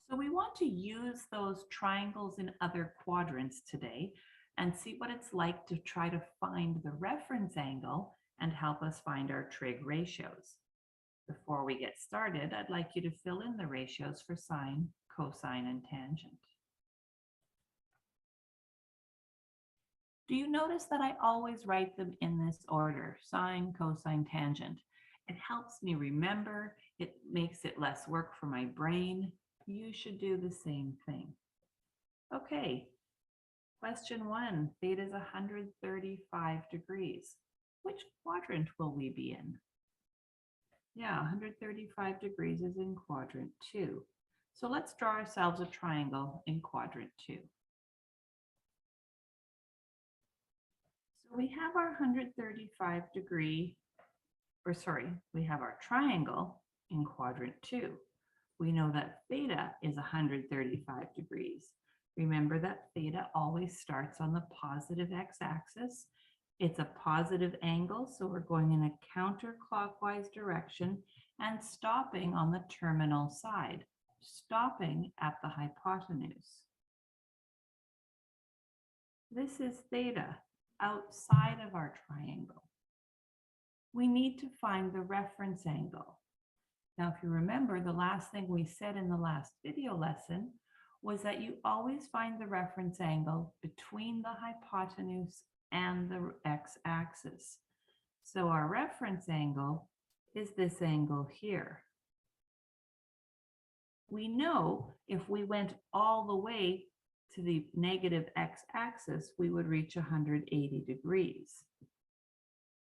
So we want to use those triangles in other quadrants today and see what it's like to try to find the reference angle and help us find our trig ratios. Before we get started, I'd like you to fill in the ratios for sine, cosine, and tangent. Do you notice that I always write them in this order, sine, cosine, tangent? It helps me remember, it makes it less work for my brain. You should do the same thing. Okay, question 1, theta is 135 degrees. Which quadrant will we be in? Yeah, 135 degrees is in quadrant 2. So let's draw ourselves a triangle in quadrant 2. So we have our 135 degree, we have our triangle in quadrant 2. We know that theta is 135 degrees. Remember that theta always starts on the positive x-axis. It's a positive angle, so we're going in a counterclockwise direction and stopping on the terminal side, stopping at the hypotenuse. This is theta outside of our triangle. We need to find the reference angle. Now, if you remember, the last thing we said in the last video lesson was that you always find the reference angle between the hypotenuse and the x-axis. So our reference angle is this angle here. We know if we went all the way to the negative x-axis, we would reach 180 degrees.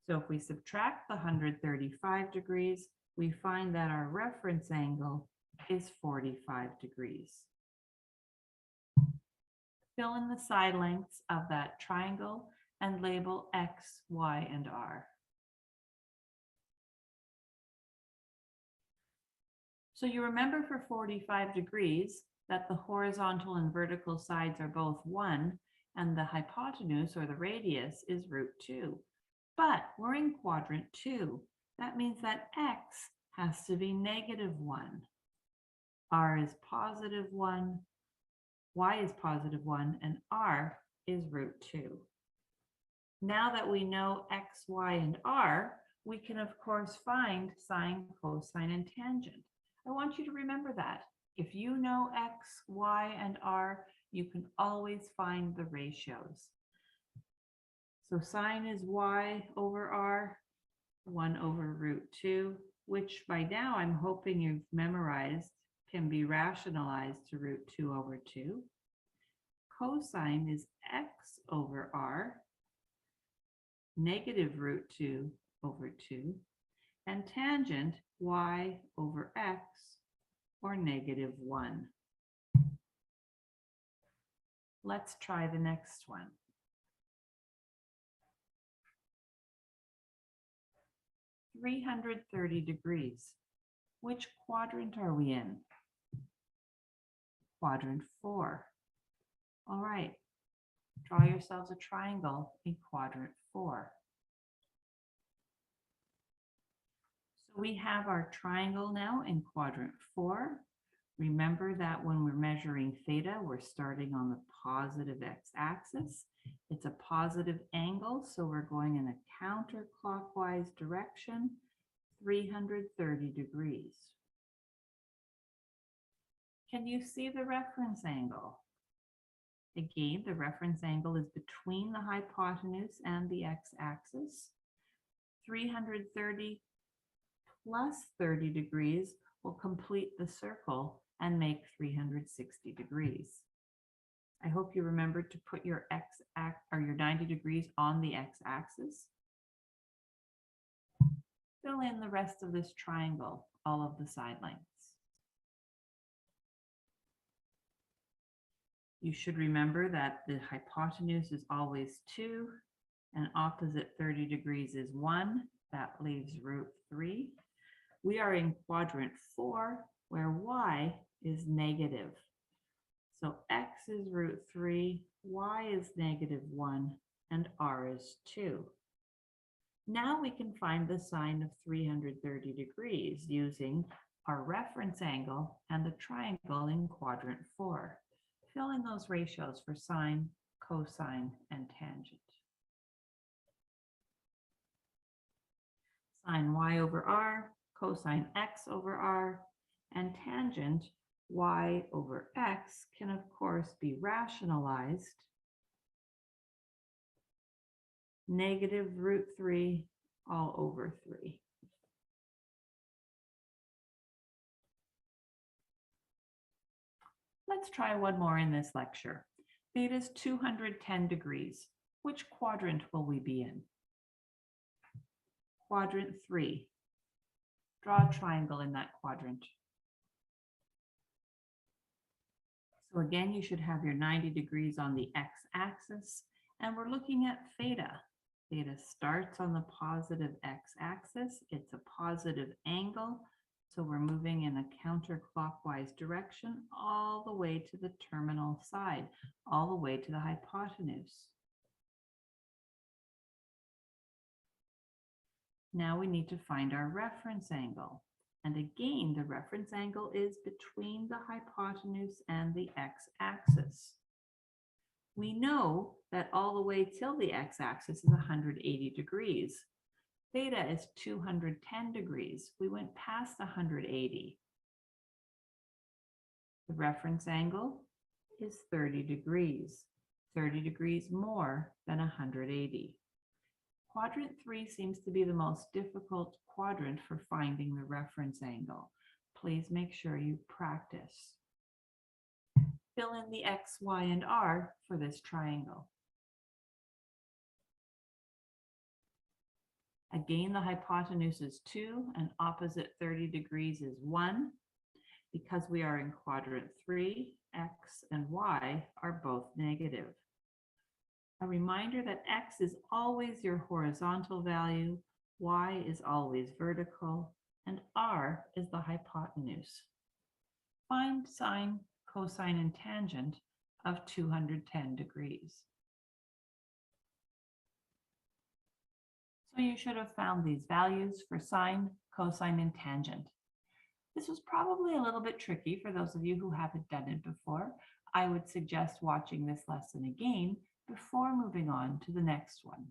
So if we subtract the 135 degrees, we find that our reference angle is 45 degrees. Fill in the side lengths of that triangle and label X, Y, and R. So you remember for 45 degrees that the horizontal and vertical sides are both 1 and the hypotenuse or the radius is √2. But we're in quadrant 2. That means that X has to be -1. R is +1, Y is +1, and R is √2. Now that we know X, Y, and R, we can of course find sine, cosine, and tangent. I want you to remember that. If you know X, Y, and R, you can always find the ratios. So sine is Y over R, 1 over √2, which by now I'm hoping you've memorized can be rationalized to √2 over 2. Cosine is X over R, negative √2 over 2. And tangent, Y over X, or -1. Let's try the next one. 330 degrees. Which quadrant are we in? Quadrant 4. All right, draw yourselves a triangle in quadrant 4. So we have our triangle now in quadrant 4. Remember that when we're measuring theta, we're starting on the positive x-axis. It's a positive angle, so we're going in a counterclockwise direction, 330 degrees. Can you see the reference angle? Again, the reference angle is between the hypotenuse and the x-axis. 330 plus 30 degrees will complete the circle and make 360 degrees. I hope you remembered to put your your 90 degrees on the x-axis. Fill in the rest of this triangle, all of the side lengths. You should remember that the hypotenuse is always 2 and opposite 30 degrees is 1. That leaves √3. We are in quadrant 4 where Y is negative. So X is √3, Y is -1, and R is 2. Now we can find the sine of 330 degrees using our reference angle, and the triangle in quadrant 4. Fill in those ratios for sine, cosine, and tangent. Sine y over r, cosine x over r, and tangent y over x can, of course, be rationalized. Negative root 3 all over 3. Let's try one more in this lecture. Theta is 210 degrees. Which quadrant will we be in? Quadrant 3. Draw a triangle in that quadrant. So again, you should have your 90 degrees on the x-axis, and we're looking at theta. Theta starts on the positive x-axis. It's a positive angle, so we're moving in a counterclockwise direction all the way to the terminal side, all the way to the hypotenuse. Now we need to find our reference angle. And again, the reference angle is between the hypotenuse and the x-axis. We know that all the way till the x-axis is 180 degrees. Theta is 210 degrees. We went past 180. The reference angle is 30 degrees, 30 degrees more than 180. Quadrant 3 seems to be the most difficult quadrant for finding the reference angle. Please make sure you practice. Fill in the x, y, and r for this triangle. Again, the hypotenuse is 2 and opposite 30 degrees is 1. Because we are in quadrant 3, x and y are both negative. A reminder that x is always your horizontal value, y is always vertical, and r is the hypotenuse. Find sine, cosine, and tangent of 210 degrees. So you should have found these values for sine, cosine, and tangent. This was probably a little bit tricky for those of you who haven't done it before. I would suggest watching this lesson again before moving on to the next one.